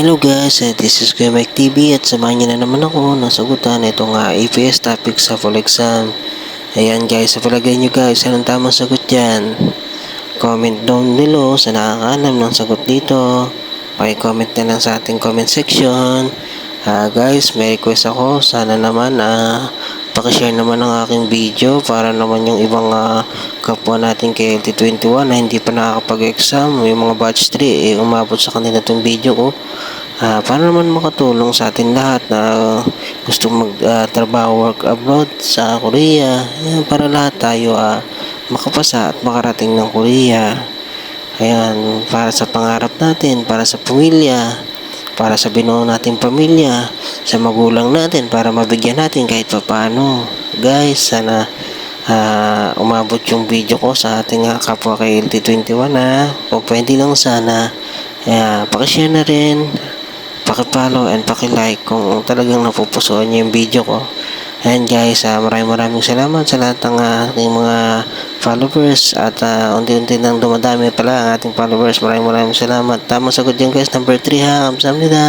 Hello guys, this is Kuya Mike TV at samahan niyo na naman ako ng sagutan itong APS topic sa full exam. Ayan guys, sa palagay niyo guys, anong tamang sagot dyan? Comment down below sa nakakaalam ng sagot dito. Paki-comment na lang sa ating comment section. Guys, may request ako. Sana naman pakishare naman ang aking video para naman yung ibang kapwa natin kay LT21 na hindi pa nakakapag-exam, yung mga batch 3 umabot sa kanila itong video ko. Para naman makatulong sa atin lahat na gustong magtrabaho work abroad sa Korea. Ayan, para lahat tayo makapasa at makarating ng Korea. Ayan, para sa pangarap natin, para sa pamilya, para sa binuo nating pamilya, sa magulang natin, para mabigyan natin kahit paano. Guys, sana umabot yung video ko sa ating kapwa kay LT21 o pwede lang sana pakishare na rin, pakipollow and pakilike kung talagang napupusuan niyo yung video ko. And guys, maraming salamat sa lahat ng ating mga followers at unti-unti nang dumadami pala ang ating followers. Maraming salamat. Tamang sagot dyan guys, number 3 kamsahamnida.